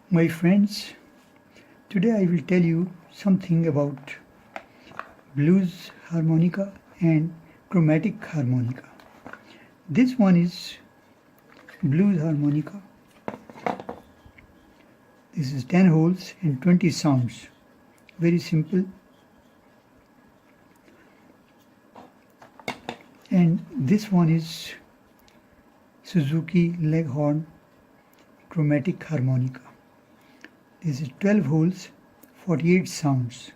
My friends, today I will tell you something about blues harmonica and chromatic harmonica. This one is blues harmonica. This is 10 holes and 20 sounds. Very simple. And this one is Suzuki Leghorn chromatic harmonica. This is 12 holes, 48 sounds.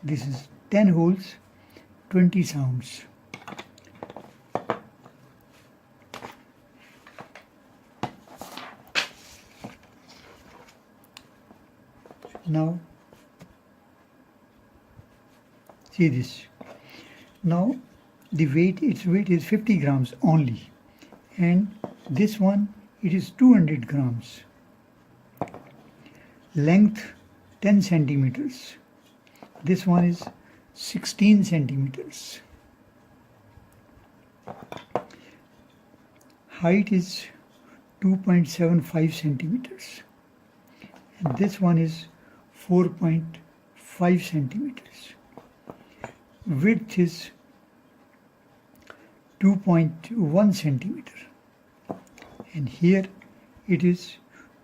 This is 10 holes, 20 sounds. Now, see this. Now, its weight is 50 grams only. And this one, it is 200 grams. Length 10 centimeters. This one is 16 centimeters. Height is 2.75 centimeters. And this one is 4.5 centimeters. Width is 2.1 centimeter. And here it is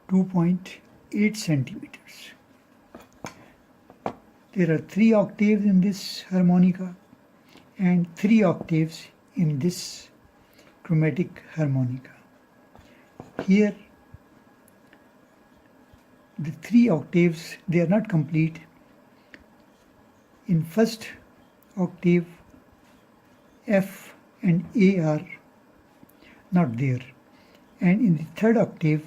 2.8 centimeters. There are 3 octaves in this harmonica and 3 octaves in this chromatic harmonica. Here the 3 octaves, they are not complete. In first octave, F and A are not there. And in the third octave,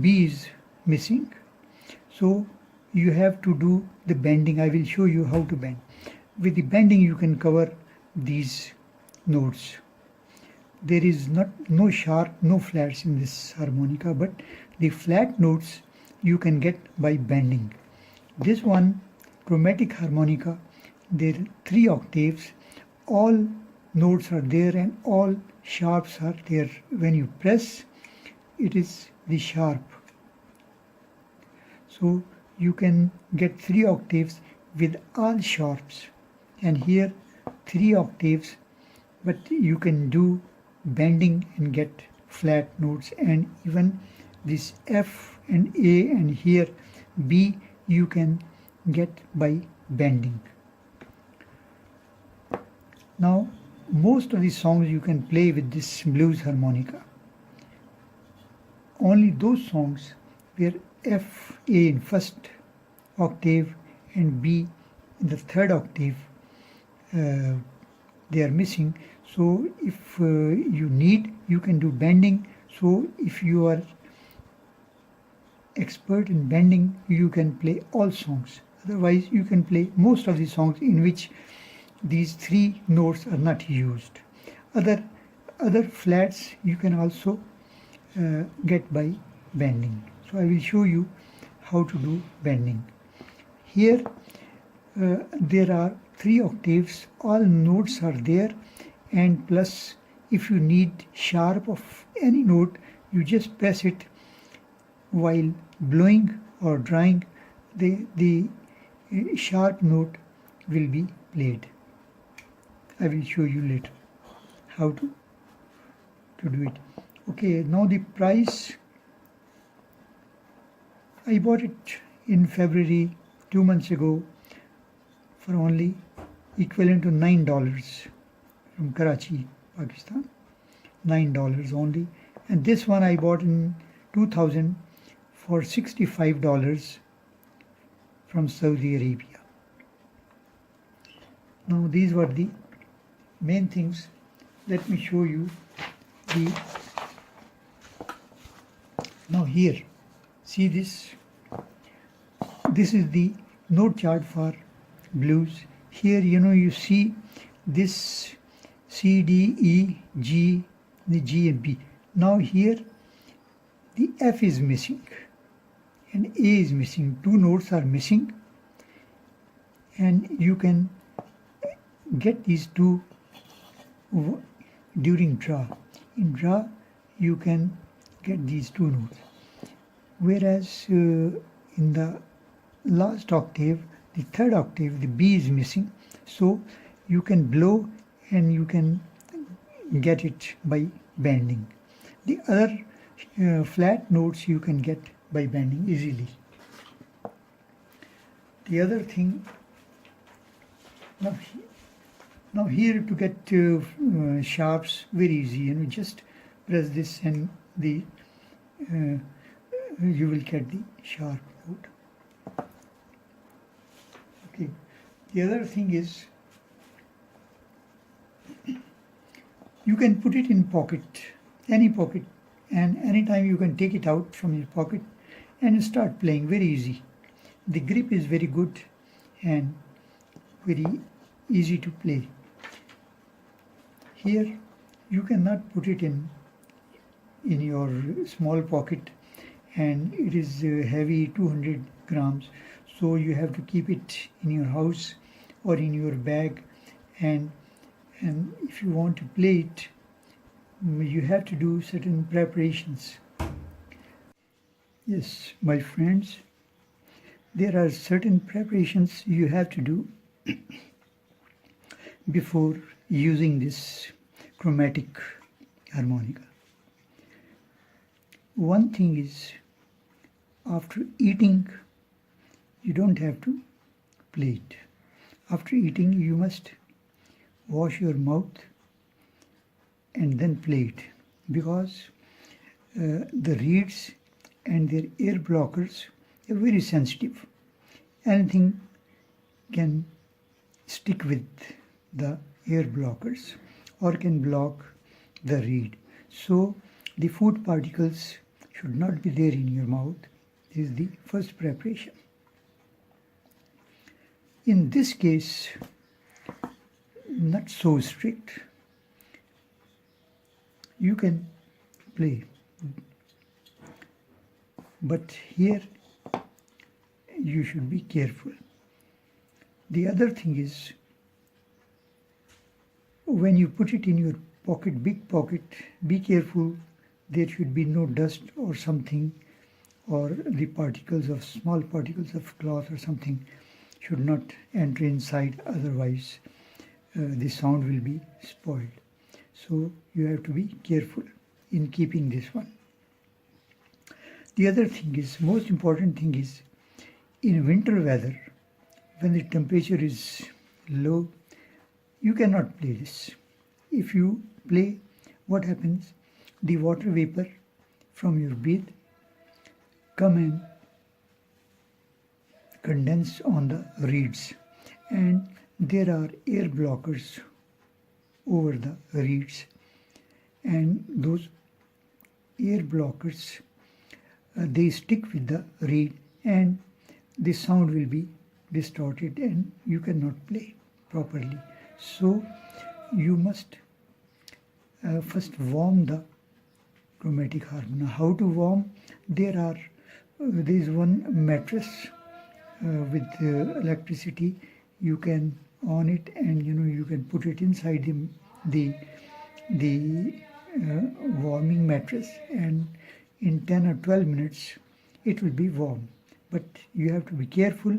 B is missing. So you have to do the bending. I will show you how to bend. With the bending you can cover these notes. There is no sharp, no flats in this harmonica, but the flat notes you can get by bending. This one, chromatic harmonica, there are 3 octaves. All notes are there and all sharps are there. When you press, it is the sharp. So you can get 3 octaves with all sharps. And here 3 octaves, but you can do bending and get flat notes, and even this F and A and here B you can get by bending. Now most of the songs you can play with this blues harmonica. Only those songs where F, A in first octave and B in the third octave they are missing. So if you need, you can do bending. So if you are expert in bending, you can play all songs. Otherwise you can play most of the songs in which these 3 notes are not used. Other flats you can also get by bending. So I will show you how to do bending. Here there are 3 octaves, all notes are there, and plus if you need sharp of any note, you just press it while blowing or drawing, the sharp note will be played. I will show you later how to do it. Okay, now the price. I bought it in February 2 months ago for only equivalent to $9 from Karachi, Pakistan. $9 only. And this one I bought in 2000 for $65 from Saudi Arabia. Now these were the main things. Let me show you the. Now here, see this. This is the note chart for blues. Here you see this C, D, E, G, the G and B. Now here the F is missing and A is missing. 2 notes are missing, and you can get these 2 during draw. In draw you can get these two notes. Whereas in the last octave, the third octave, the B is missing, so you can blow and you can get it by bending. The other flat notes you can get by bending easily. The other thing, now here to get sharps very easy, just press this and you will get the sharp note. Okay. The other thing is you can put it in pocket, any pocket, and anytime you can take it out from your pocket and start playing very easy. The grip is very good and very easy to play. Here you cannot put it in your small pocket, and it is heavy, 200 grams, so you have to keep it in your house or in your bag, and if you want to play it, you have to do certain preparations. Yes, my friends, there are certain preparations you have to do before using this chromatic harmonica. One thing is, after eating, you don't have to play it. After eating, you must wash your mouth and then play it, because the reeds and their ear blockers are very sensitive. Anything can stick with the ear blockers or can block the reed. So the food particles should not be there in your mouth. This is the first preparation. In this case, not so strict. You can play, but here you should be careful. The other thing is, when you put it in your pocket, big pocket, be careful. There should be no dust or something, or the small particles of cloth or something should not enter inside, otherwise the sound will be spoiled. So you have to be careful in keeping this one. The other thing is, most important thing is, in winter weather, when the temperature is low, you cannot play this. If you play, what happens? The water vapor from your breath come and condense on the reeds, and there are air blockers over the reeds, and those air blockers they stick with the reed, and the sound will be distorted and you cannot play properly. So you must first warm the chromatic harmonica. How to warm? There is one mattress with electricity. You can on it, and you can put it inside the warming mattress, and in 10 or 12 minutes it will be warm. But you have to be careful.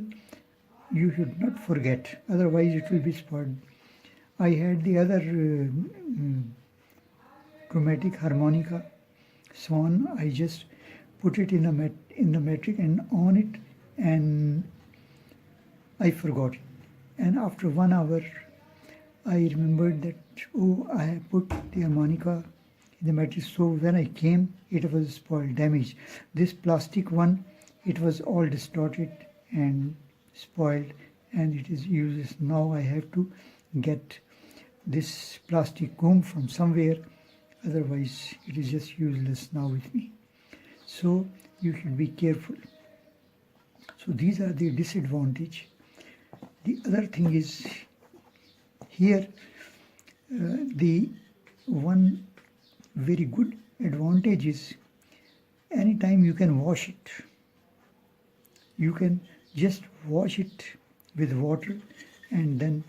You should not forget, otherwise it will be spoiled. I had the other chromatic harmonica Swan. I just put it in the metric and on it, and I forgot it. And after 1 hour, I remembered that, oh, I have put the harmonica in the metric. So when I came, it was spoiled, damaged. This plastic one, it was all distorted and spoiled, and it is useless. Now I have to get this plastic comb from somewhere, otherwise it is just useless now with me. So you should be careful. So these are the disadvantage. The other thing is, here the one very good advantage is, anytime you can wash it. You can just wash it with water, and then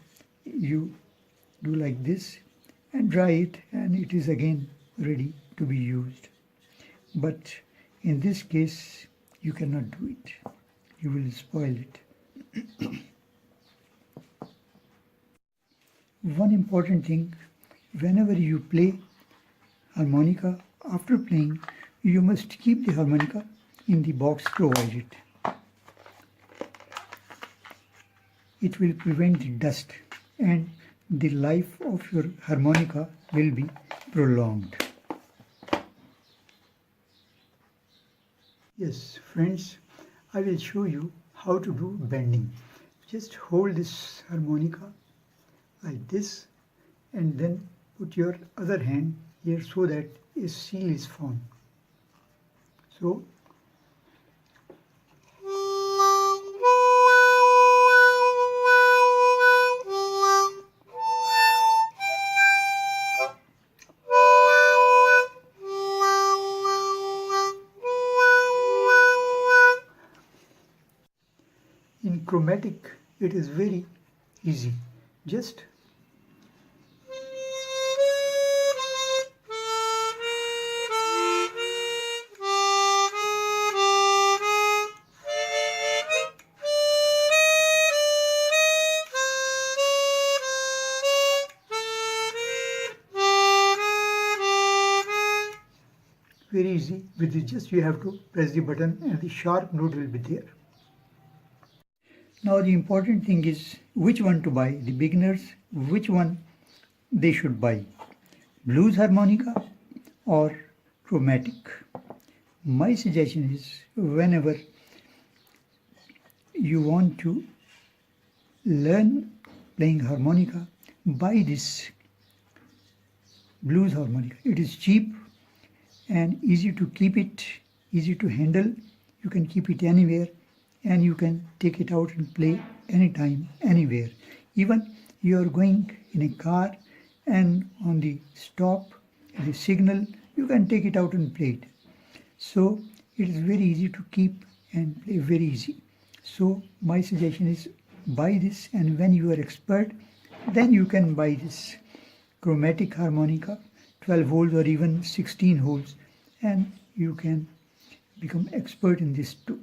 you do like this and dry it, and it is again ready to be used. but in this case you cannot do it. You will spoil it. One important thing, whenever you play harmonica, after playing, you must keep the harmonica in the box provided. It will prevent the dust and the life of your harmonica will be prolonged. Yes, friends, I will show you how to do bending. Just hold this harmonica like this and then put your other hand here so that a seal is formed. So in chromatic it is very easy. Just very easy. With it, just you have to press the button and the sharp note will be there. Now the important thing is which one to buy. The beginners, which one they should buy, blues harmonica or chromatic. My suggestion is whenever you want to learn playing harmonica, buy this blues harmonica. It is cheap and easy to keep it, easy to handle. You can keep it anywhere and you can take it out and play anytime, anywhere. Even you are going in a car and on the stop, the signal, you can take it out and play it. So it is very easy to keep and play, very easy. So my suggestion is buy this, and when you are expert, then you can buy this chromatic harmonica, 12 holes or even 16 holes, and you can become expert in this too.